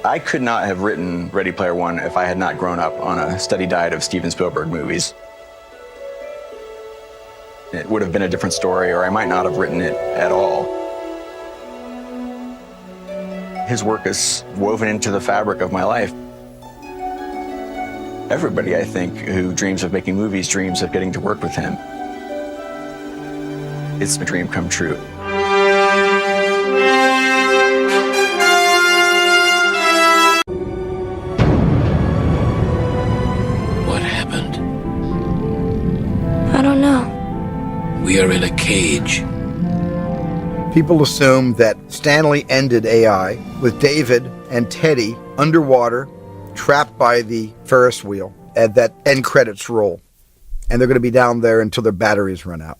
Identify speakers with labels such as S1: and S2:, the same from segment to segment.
S1: I could not have written Ready Player One if I had not grown up on a steady diet of Steven Spielberg movies. It would have been a different story, or I might not have written it at all. His work is woven into the fabric of my life. Everybody, I think, who dreams of making movies dreams of getting to work with him. It's a dream come true.
S2: What happened?
S3: I don't know.
S2: We are in a cage.
S4: People assume that Stanley ended AI with David and Teddy underwater, trapped by the Ferris wheel, and that end credits roll. And they're going to be down there until their batteries run out.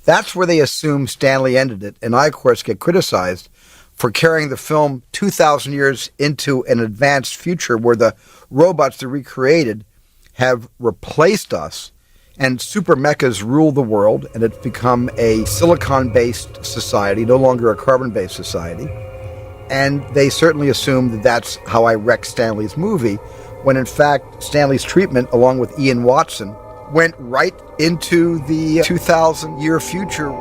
S4: That's where they assume Stanley ended it. And I, of course, get criticized for carrying the film 2,000 years into an advanced future where the robots they recreated have replaced us, and super mechas rule the world, and it's become a silicon-based society, no longer a carbon-based society. And they certainly assume that that's how I wrecked Stanley's movie, when in fact Stanley's treatment, along with Ian Watson, went right into the 2,000-year future.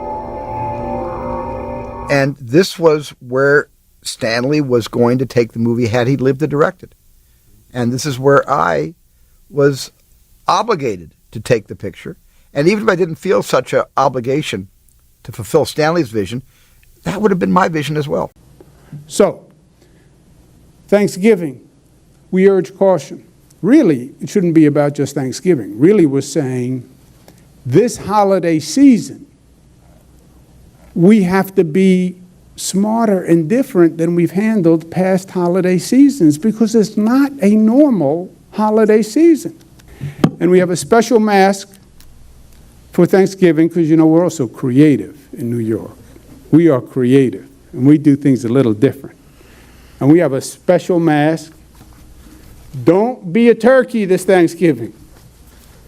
S4: And this was where Stanley was going to take the movie had he lived to direct it. And this is where I was obligated to take the picture. And even if I didn't feel such an obligation to fulfill Stanley's vision, that would have been my vision as well.
S5: So, Thanksgiving, we urge caution. Really, it shouldn't be about just Thanksgiving. Really, we're saying this holiday season, we have to be smarter and different than we've handled past holiday seasons, because it's not a normal holiday season. And we have a special mask for Thanksgiving because, you know, we're also creative in New York. We are creative, and we do things a little different. And we have a special mask. Don't be a turkey this Thanksgiving.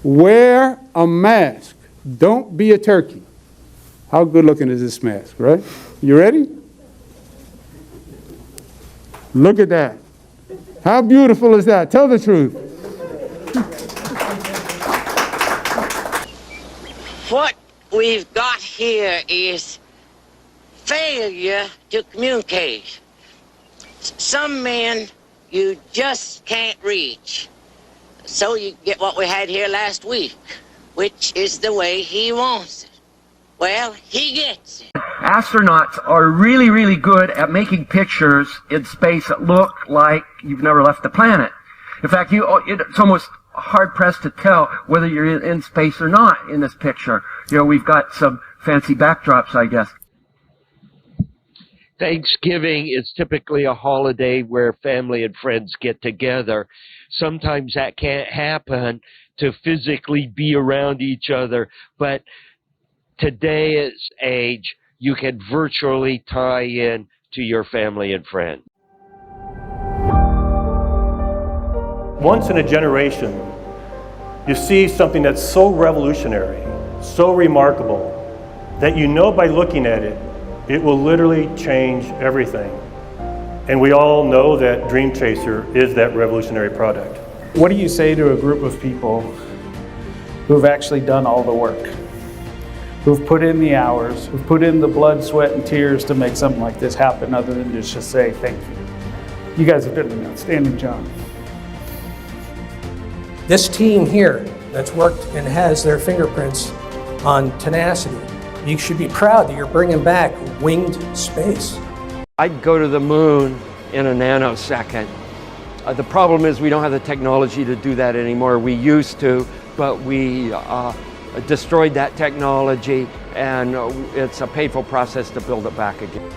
S5: Wear a mask. Don't be a turkey. How good looking is this mask, right? You ready? Look at that. How beautiful is that? Tell the truth.
S6: What we've got here is failure to communicate. Some men you just can't reach. So you get what we had here last week, which is the way he wants it. Well, he gets it.
S7: Astronauts are really, really good at making pictures in space that look like you've never left the planet. In fact, it's almost hard-pressed to tell whether you're in space or not in this picture. You know, we've got some fancy backdrops, I guess.
S8: Thanksgiving is typically a holiday where family and friends get together. Sometimes that can't happen to physically be around each other, but today's age, you can virtually tie in to your family and friends.
S9: Once in a generation, you see something that's so revolutionary, so remarkable, that you know by looking at it, it will literally change everything. And we all know that Dream Chaser is that revolutionary product.
S10: What do you say to a group of people who've actually done all the work, who've put in the hours, who've put in the blood, sweat, and tears to make something like this happen, other than just say thank you? You guys have done an outstanding job.
S11: This team here that's worked and has their fingerprints on tenacity, you should be proud that you're bringing back winged space.
S8: I'd go to the moon in a nanosecond. The problem is we don't have the technology to do that anymore. We used to, but we destroyed that technology, and it's a painful process to build it back again.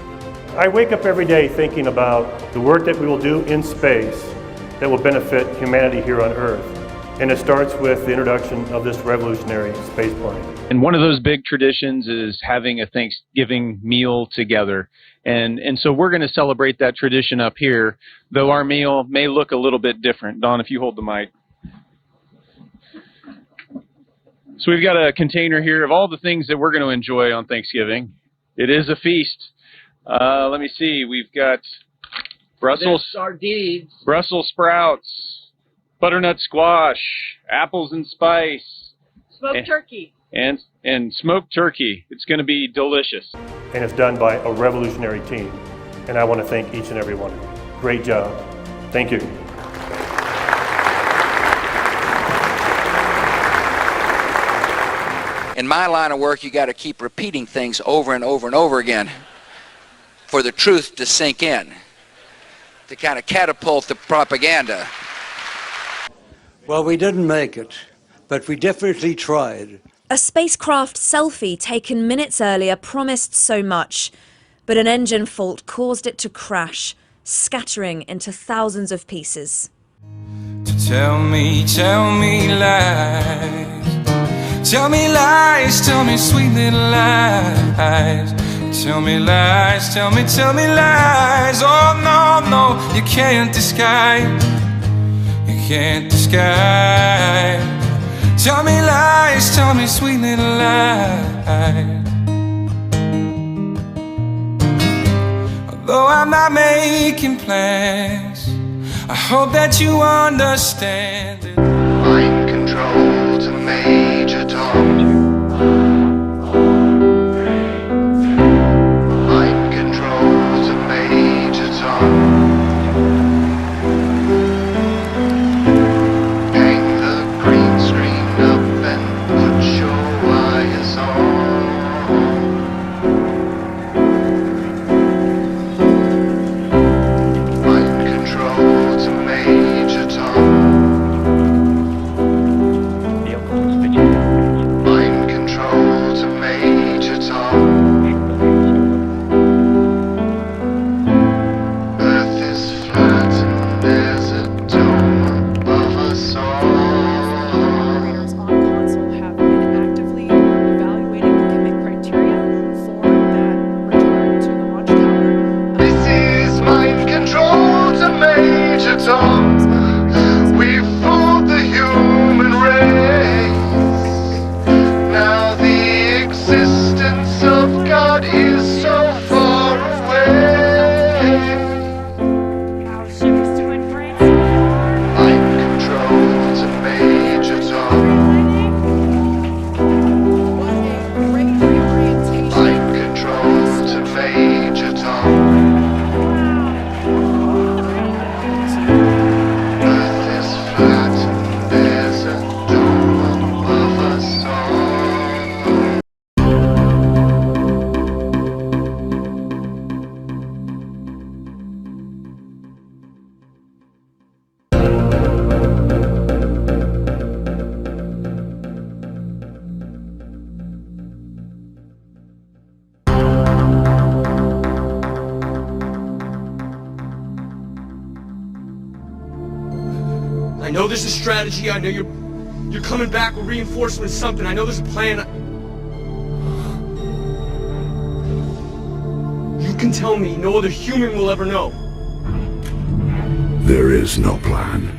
S9: I wake up every day thinking about the work that we will do in space that will benefit humanity here on Earth. And it starts with the introduction of this revolutionary space plane.
S12: And one of those big traditions is having a Thanksgiving meal together. And so we're going to celebrate that tradition up here, though our meal may look a little bit different. Don, if you hold the mic. So we've got a container here of all the things that we're going to enjoy on Thanksgiving. It is a feast. Let me see. We've got Brussels
S13: sardines,
S12: Brussels sprouts, butternut squash, apples and spice,
S13: smoked turkey.
S12: And smoked turkey. It's going to be delicious.
S9: And it's done by a revolutionary team. And I want to thank each and every one of you. Great job. Thank you.
S14: In my line of work, you got to keep repeating things over and over and over again for the truth to sink in, to kind of catapult the propaganda.
S15: Well, we didn't make it, but we definitely tried.
S16: A spacecraft selfie taken minutes earlier promised so much, but an engine fault caused it to crash, scattering into thousands of pieces.
S17: Tell me lies. Tell me lies, tell me sweet little lies. Tell me lies, tell me lies. Oh no, you can't disguise. You can't disguise. Tell me lies, tell me sweet little lies. Although I'm not making plans, I hope that you understand it. Mind control to Major Tom. Mind control to Major Tom. Hang the green screen up and put your wires on. Mind control to Major Tom. Mind control to Major Tom. Earth is flat and there's a dome above us all.
S18: Operators on console have been actively evaluating the commit criteria for that return to the launch tower.
S17: This is mind control to Major Tom. We've fooled the human race. Now the existence of God is so far away. Mind control to Major Tom. Mind control to Major Tom. Earth is flat and there's a dome above us all.
S19: I know there's a strategy. I know you're coming back with reinforcements, something. I know there's a plan. You can tell me no other human will ever know.
S20: There is no plan.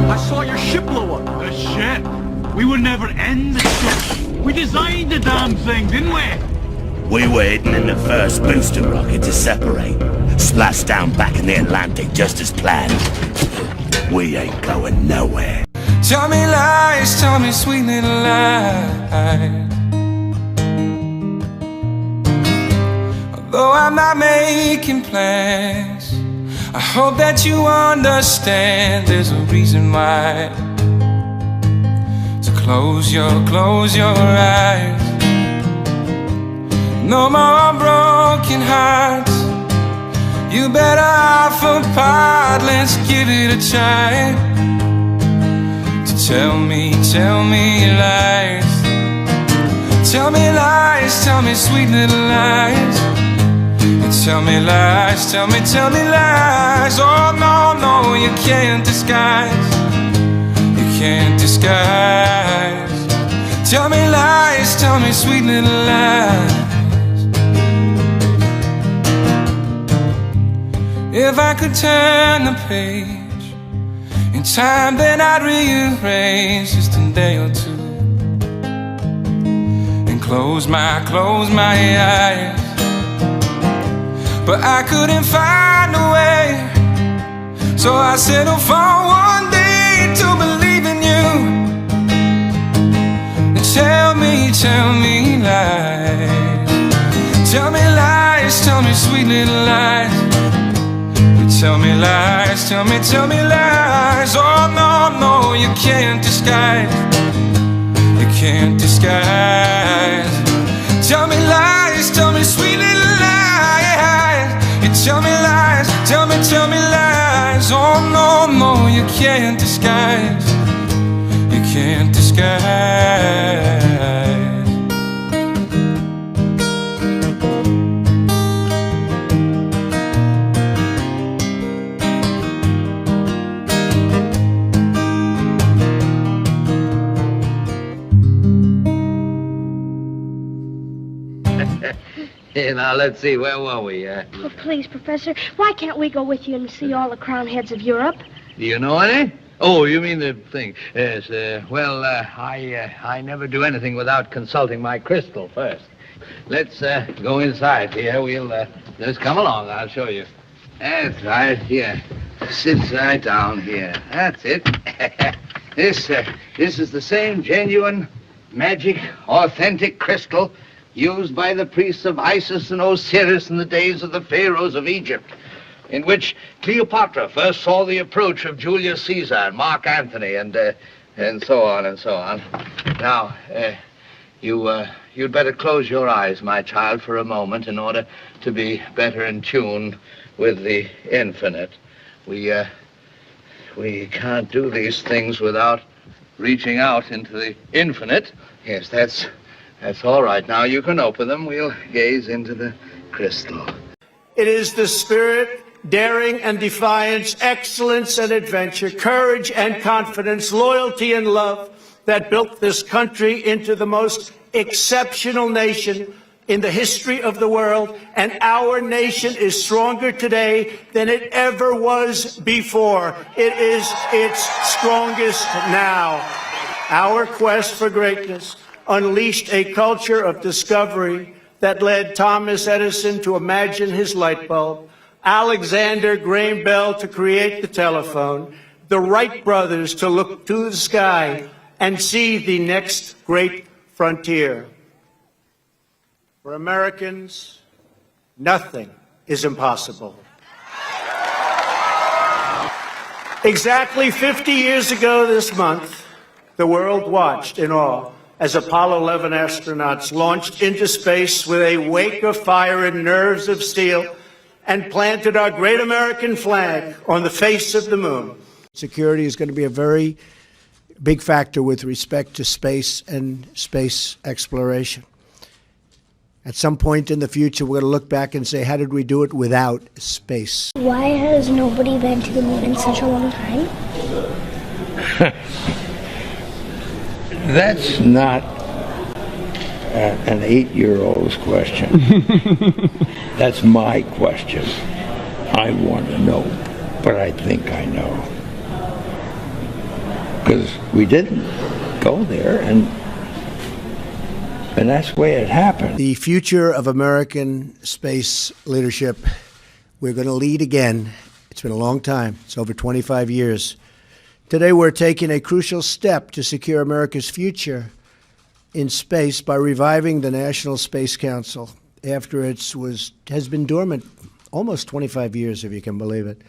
S19: I saw your ship blow up.
S21: The ship? We would never end the ship. We designed the damn thing, didn't we?
S22: We were hidden in the first booster rocket to separate. Splashed down back in the Atlantic just as planned. We ain't going nowhere.
S17: Tell me lies, tell me sweet little lies. Although I'm not making plans, I hope that you understand there's a reason why. So close your eyes. No more broken hearts. You better off apart, let's give it a try. So tell me lies. Tell me lies, tell me sweet little lies. Tell me lies, tell me lies. Oh no, you can't disguise. You can't disguise. Tell me lies, tell me sweet little lies. If I could turn the page in time, then I'd rearrange just a day or two and close my eyes. But I couldn't find a way, so I settled for one day to believe in you. Tell me lies. Tell me lies, tell me sweet little lies. Tell me lies, tell me lies. Oh no, no, you can't disguise. You can't disguise. Tell me lies, tell me sweet little lies. You tell me lies, tell me lies. Oh no, no, you can't disguise. You can't disguise.
S1: Hey, now, let's see, where were we?
S20: Oh, please, Professor, why can't we go with you and see all the crown heads of Europe?
S1: Do you know any? Oh, you mean the thing. Yes, well, I never do anything without consulting my crystal first. Let's go inside here. We'll just come along. I'll show you. That's right, here. Sit right down here. That's it. This is the same genuine, magic, authentic crystal used by the priests of Isis and Osiris in the days of the pharaohs of Egypt, in which Cleopatra first saw the approach of Julius Caesar and Mark Antony, and so on and so on. Now, you'd better close your eyes, my child, for a moment in order to be better in tune with the infinite. We can't do these things without reaching out into the infinite. Yes, that's all right. Now you can open them. We'll gaze into the crystal.
S23: It is the spirit, daring and defiance, excellence and adventure, courage and confidence, loyalty and love that built this country into the most exceptional nation in the history of the world. And our nation is stronger today than it ever was before. It is its strongest now. Our quest for greatness unleashed a culture of discovery that led Thomas Edison to imagine his light bulb, Alexander Graham Bell to create the telephone, the Wright brothers to look to the sky and see the next great frontier. For Americans, nothing is impossible. Exactly 50 years ago this month, the world watched in awe as Apollo 11 astronauts launched into space with a wake of fire and nerves of steel and planted our great American flag on the face of the moon.
S24: Security is going to be a very big factor with respect to space and space exploration. At some point in the future, we're going to look back and say, how did we do it without space?
S20: Why has nobody been to the moon in such a long time?
S2: That's not an 8-year-old's question. That's my question. I want to know, but I think I know. Because we didn't go there, and that's the way it happened.
S24: The future of American space leadership, we're going to lead again. It's been a long time. It's over 25 years. Today, we're taking a crucial step to secure America's future in space by reviving the National Space Council after it has been dormant almost 25 years, if you can believe it.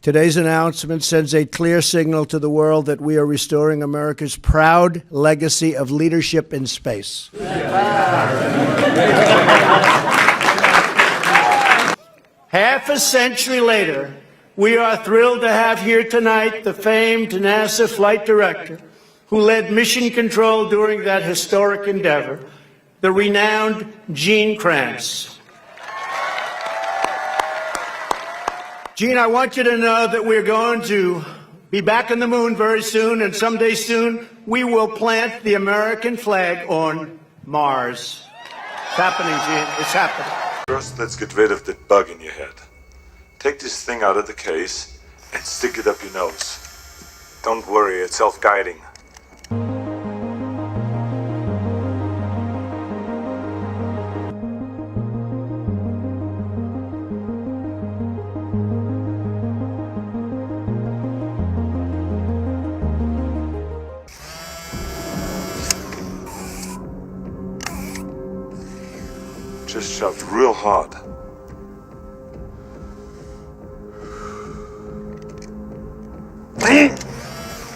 S24: Today's announcement sends a clear signal to the world that we are restoring America's proud legacy of leadership in space.
S23: Half a century later, we are thrilled to have here tonight the famed NASA flight director who led mission control during that historic endeavor, the renowned Gene Kranz. Gene, I want you to know that we're going to be back on the moon very soon, and someday soon we will plant the American flag on Mars. It's happening, Gene. It's happening.
S25: First, let's get rid of that bug in your head.
S3: Take this thing out of the case and stick it up your nose. Don't worry, it's self-guiding. Just shoved real hard.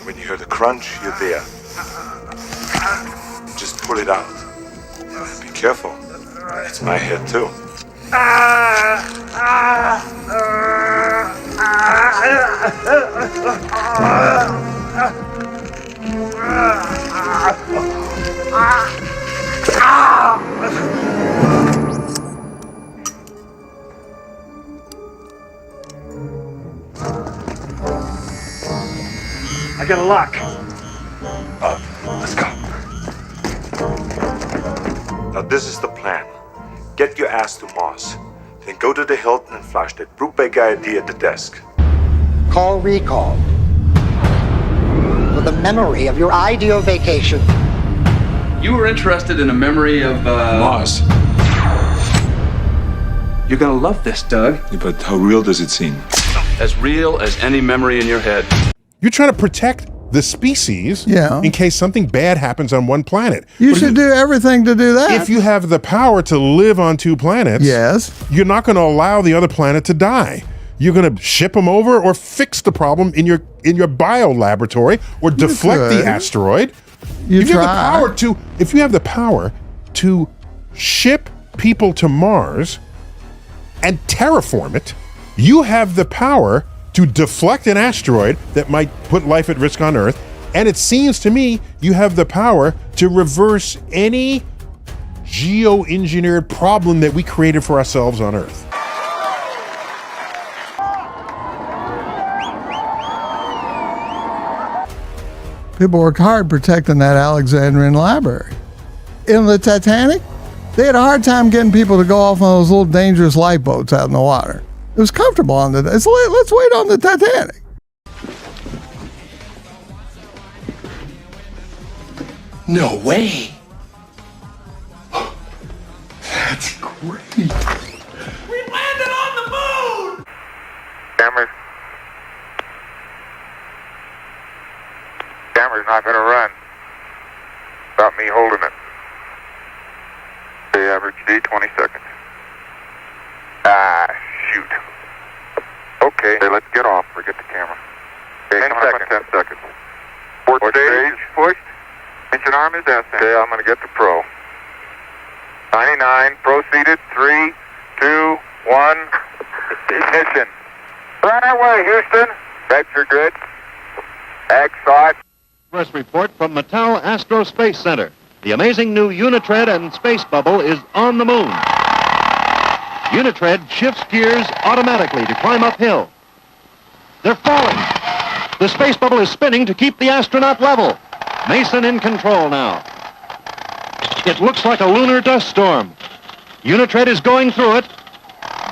S3: When you hear the crunch, you're there. Just pull it out. Be careful. It's my head too.
S9: I got a lock.
S3: Up. Let's go. Now this is the plan. Get your ass to Mars. Then go to the Hilton and flash that Brubaker ID at the desk.
S4: Call recall. For the memory of your ideal vacation.
S5: You were interested in a memory of,
S3: Mars.
S5: You're gonna love this, Doug.
S3: Yeah, but how real does it seem?
S5: As real as any memory in your head.
S6: You're trying to protect the species
S25: Yeah.
S6: in case something bad happens on one planet.
S25: You should do everything to do that.
S6: If you have the power to live on two planets,
S25: Yes.
S6: you're not going to allow the other planet to die. You're going to ship them over or fix the problem in your bio laboratory or deflect the asteroid. If you have the power to ship people to Mars and terraform it, you have the power to deflect an asteroid that might put life at risk on Earth. And it seems to me you have the power to reverse any geoengineered problem that we created for ourselves on Earth.
S25: People worked hard protecting that Alexandrian library. In the Titanic, they had a hard time getting people to go off on those little dangerous lifeboats out in the water. It was comfortable on the. Let's wait on the Titanic.
S5: No way. That's great.
S21: We landed on the moon!
S26: Camera's not gonna run. Without me holding it. The average D, 20 seconds. Ah, shoot. Okay, hey, let's get off. Forget the camera. Okay, 10 seconds. 10 seconds. Port stage pushed. Engine arm is S. Okay, I'm gonna get the pro. 99, proceeded. 3, 2, 1. Ignition. Right away, Houston. Vector good. Ag side.
S27: First report from Mattel Aerospace Center. The amazing new Unitread and Space Bubble is on the moon. Unitread shifts gears automatically to climb uphill. They're falling. The Space Bubble is spinning to keep the astronaut level. Mason in control now. It looks like a lunar dust storm. Unitread is going through it.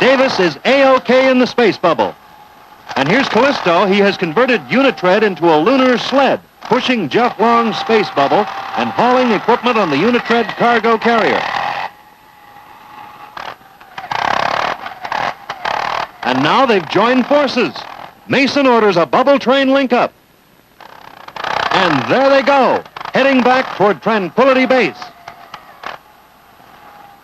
S27: Davis is A-OK in the Space Bubble. And here's Callisto. He has converted Unitread into a lunar sled, pushing Jeff Long's Space Bubble and hauling equipment on the Unitread cargo carrier. And now they've joined forces. Mason orders a bubble train link up. And there they go, heading back toward Tranquility Base.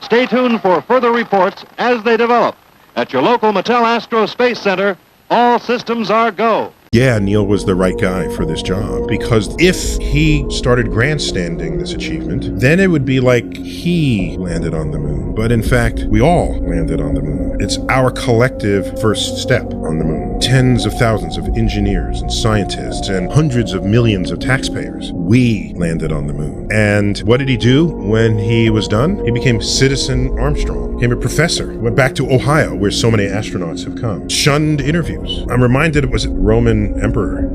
S27: Stay tuned for further reports as they develop. At your local Mattel Astro Space Center, all systems are go.
S6: Yeah, Neil was the right guy for this job, because if he started grandstanding this achievement, then it would be like he landed on the moon. But in fact, we all landed on the moon. It's our collective first step on the moon. Tens of thousands of engineers and scientists and hundreds of millions of taxpayers. We landed on the moon. And what did he do when he was done? He became Citizen Armstrong, became a professor, went back to Ohio, where so many astronauts have come, shunned interviews. I'm reminded it was Roman emperor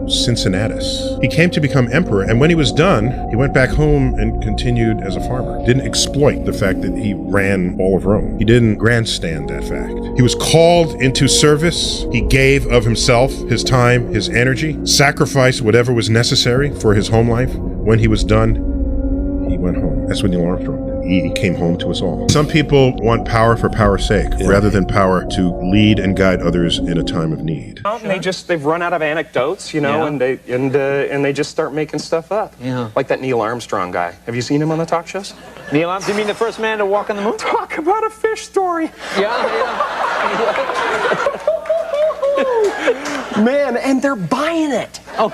S6: Cincinnatus. He came to become emperor, and when he was done, he went back home and continued as a farmer. Didn't exploit the fact that he ran all of Rome. He didn't grandstand that fact. He was called into service. He gave of himself, his time, his energy, sacrificed whatever was necessary for his home life. When he was done, he went home. That's what Neil Armstrong did. He came home to us all. Some people want power for power's sake, rather than power to lead and guide others in a time of need.
S7: And they've run out of anecdotes, you know, and they just start making stuff up. Yeah. Like that Neil Armstrong guy. Have you seen him on the talk shows?
S8: Neil Armstrong, you mean the first man to walk on the moon?
S7: Talk about a fish story. Man, and they're buying it.
S8: Oh,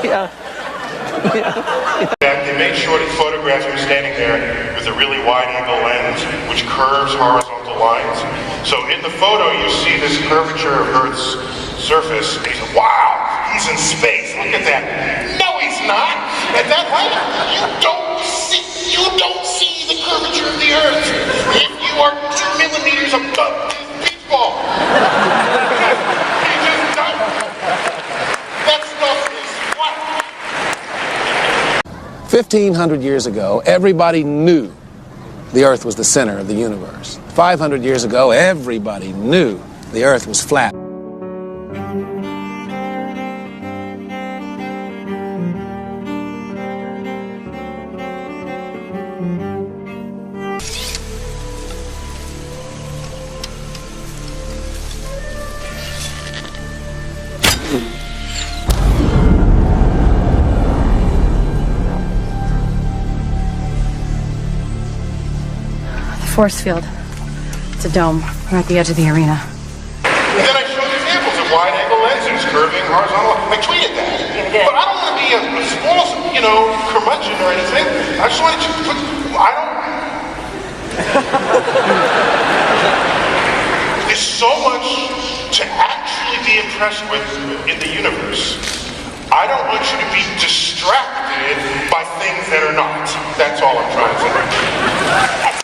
S8: yeah.
S6: They made sure to photograph him standing there with a really wide angle lens, which curves horizontal lines. So in the photo, you see this curvature of Earth's surface. And you say, wow, he's in space. Look at that. No, he's not. At that height, you don't see the curvature of the Earth. If you are 2 millimeters above this beach ball. You just don't. That stuff is what?
S10: 1,500 years ago, everybody knew the Earth was the center of the universe. 500 years ago, everybody knew the Earth was flat.
S11: Force field. It's a dome. We're at the edge of the arena.
S6: And then I showed examples of wide-angle lenses, curving, horizontal. I tweeted that. But I don't want to be a small, curmudgeon or anything. I just wanted to put, There's so much to actually be impressed with in the universe. I don't want you to be distracted by things that are not. That's all I'm trying to say.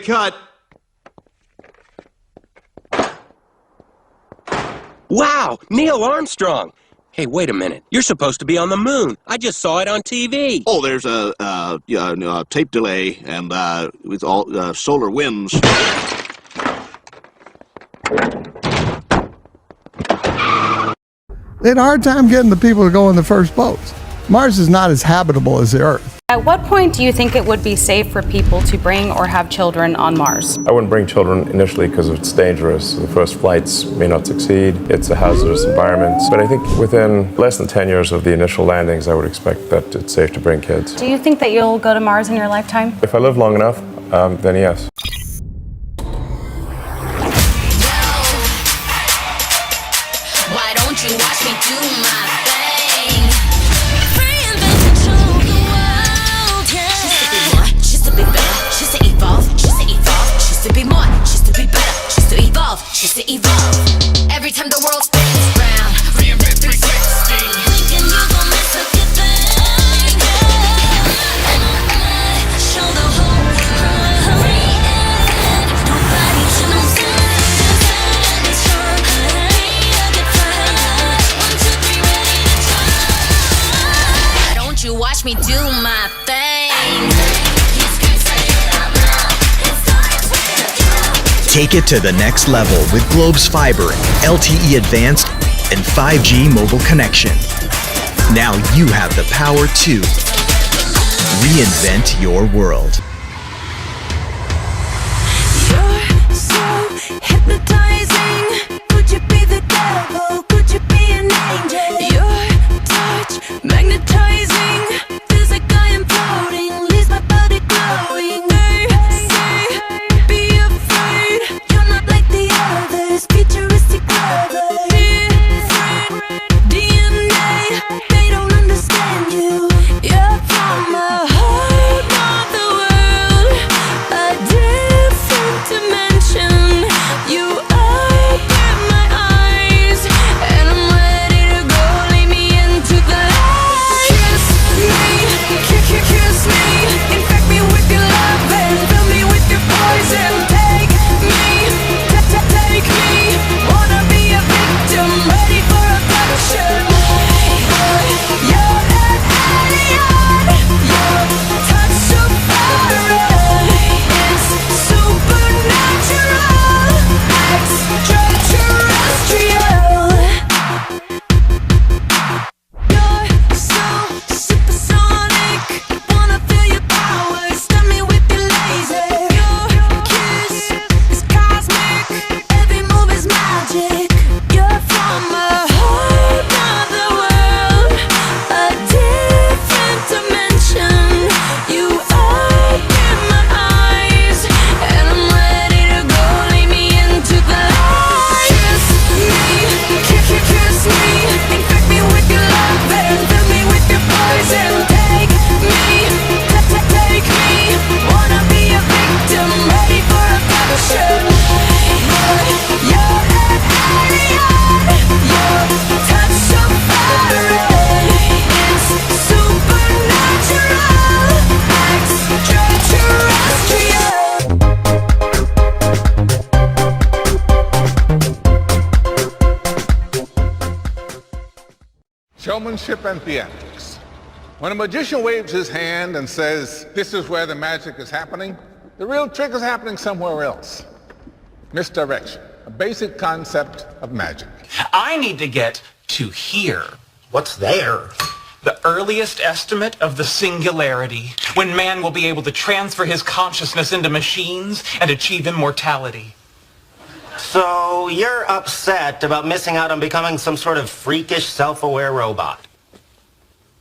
S22: Cut. Wow, Neil Armstrong. Hey, wait a minute. You're supposed to be on the moon. I just saw it on TV.
S12: Oh, there's a tape delay and with all solar winds.
S25: They had a hard time getting the people to go in the first boats. Mars is not as habitable as the Earth.
S13: At what point do you think it would be safe for people to bring or have children on Mars?
S14: I wouldn't bring children initially because it's dangerous. The first flights may not succeed. It's a hazardous environment. But I think within less than 10 years of the initial landings, I would expect that it's safe to bring kids.
S13: Do you think that you'll go to Mars in your lifetime?
S14: If I live long enough, then yes.
S28: Why don't you watch me do my thing? She's to be better, she's to evolve, she's to evolve, she's to be more, she's to be better, she's to evolve, she's to evolve. Every time the world spins round, reinvent 360. Thinking you gon' miss a good thing. Show the whole world. Reinvent, nobody knows that. It's your why don't you watch me do my thing?
S29: Take it to the next level with Globe's fiber, LTE Advanced, and 5G mobile connection. Now you have the power to reinvent your world.
S28: You're so hypnotizing. Could you be the devil? Could you be an angel? Your touch magnetizing. Feels like I am floating. Leaves my body glowing. Be afraid. You're not like the others. Futuristic lovers. DNA. They don't understand you. You're from a whole other world.
S1: showmanship and theatrics. When a magician waves his hand and says, this is where the magic is happening, the real trick is happening somewhere else. Misdirection, a basic concept of magic.
S2: I need to get to here. What's there? The earliest estimate of the singularity, when man will be able to transfer his consciousness into machines and achieve immortality.
S15: So you're upset about missing out on becoming some sort of freakish, self-aware robot?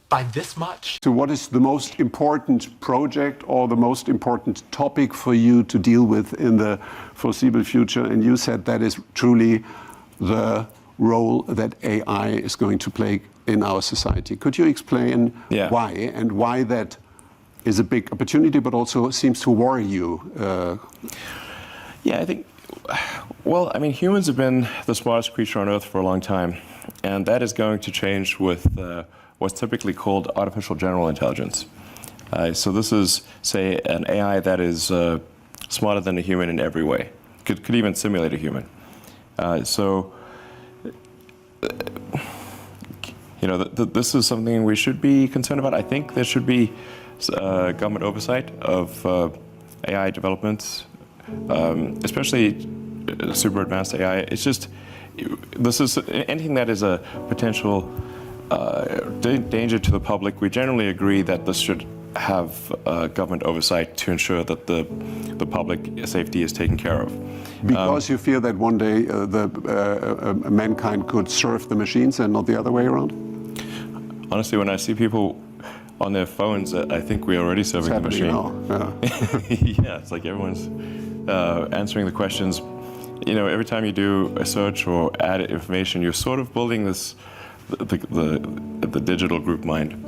S2: By this much?
S16: So what is the most important project or the most important topic for you to deal with in the foreseeable future? And you said that is truly the role that AI is going to play in our society. Could you explain why, and why that is a big opportunity but also seems to worry you?
S14: Yeah, I think, well, I mean, humans have been the smartest creature on Earth for a long time, and that is going to change with what's typically called artificial general intelligence. So this is, say, an AI that is smarter than a human in every way. Could even simulate a human. You know, this is something we should be concerned about. I think there should be government oversight of AI developments, especially super advanced AI. It's just, this is anything that is a potential danger to the public. We generally agree that this should have government oversight to ensure that the public safety is taken care of.
S16: Because you fear that one day mankind could serve the machines and not the other way around?
S14: Honestly, when I see people on their phones, I think we're already serving the machine. Yeah, it's like everyone's answering the questions. You know, every time you do a search or add information, you're sort of building this, the digital group mind.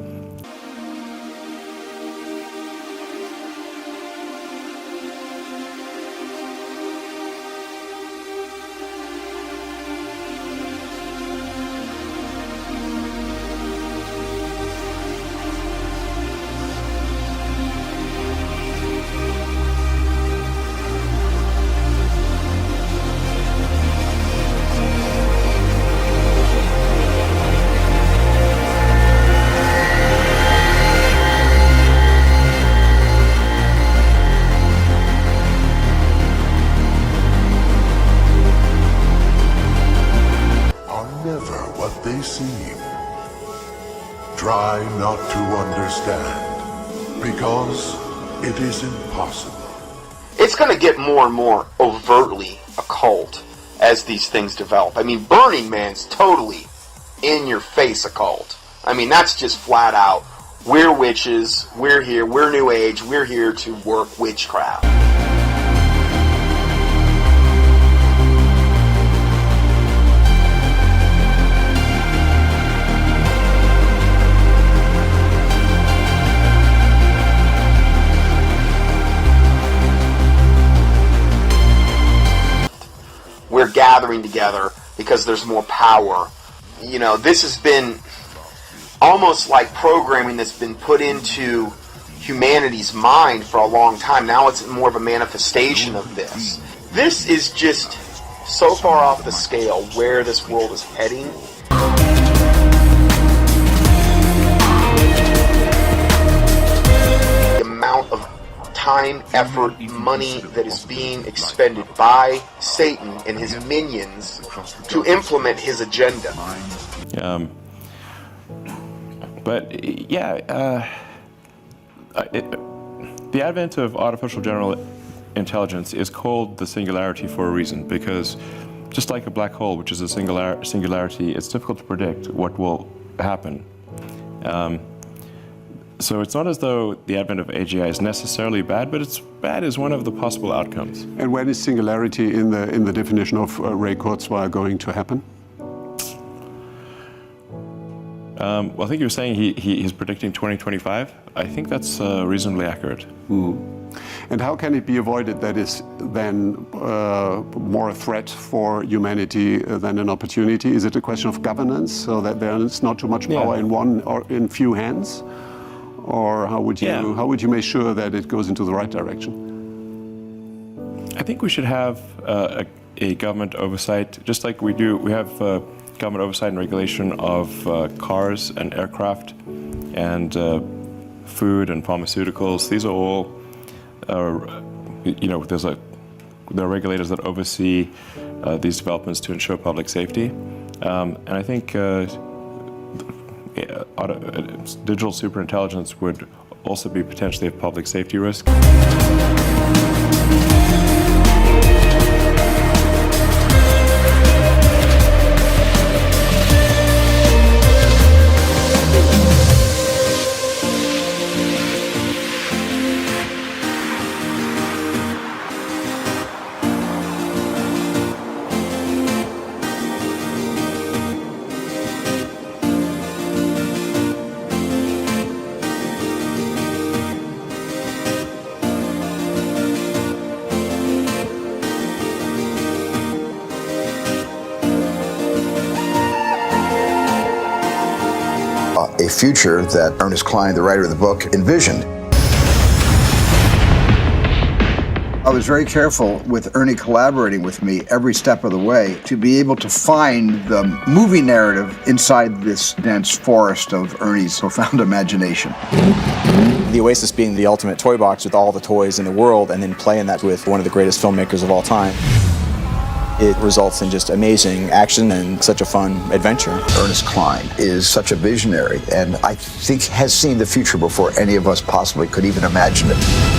S17: Try not to understand, because it is impossible.
S18: It's going to get more and more overtly occult as these things develop. I mean, Burning Man's totally in-your-face occult. I mean, that's just flat out, we're witches, we're here, we're New Age, we're here to work witchcraft. We're gathering together because there's more power. You know, this has been almost like programming that's been put into humanity's mind for a long time. Now it's more of a manifestation of this. This is just so far off the scale where this world is heading. The amount of time, effort, money that is being expended by Satan and his minions to implement his agenda.
S14: But yeah, the advent of artificial general intelligence is called the singularity for a reason, because just like a black hole, which is a singularity, it's difficult to predict what will happen. So it's not as though the advent of AGI is necessarily bad, but it's bad as one of the possible outcomes.
S16: And when is singularity in the definition of Ray Kurzweil going to happen?
S14: Well, I think you were saying he's predicting 2025. I think that's reasonably accurate.
S16: And how can it be avoided that is then more a threat for humanity than an opportunity? Is it a question of governance, so that there is not too much power in one or in few hands? Or how would you make sure that it goes into the right direction? I
S14: think we should have a government oversight, just like we do. We have government oversight and regulation of cars and aircraft and food and pharmaceuticals. These are all, there are regulators that oversee these developments to ensure public safety. And I think digital superintelligence would also be potentially a public safety risk.
S3: A future that Ernest Cline, the writer of the book, envisioned. I was very careful with Ernie collaborating with me every step of the way to be able to find the movie narrative inside this dense forest of Ernie's profound imagination.
S4: The Oasis being the ultimate toy box with all the toys in the world, and then playing that with one of the greatest filmmakers of all time. It results in just amazing action and such a fun adventure.
S3: Ernest Cline is such a visionary, and I think has seen the future before any of us possibly could even imagine it.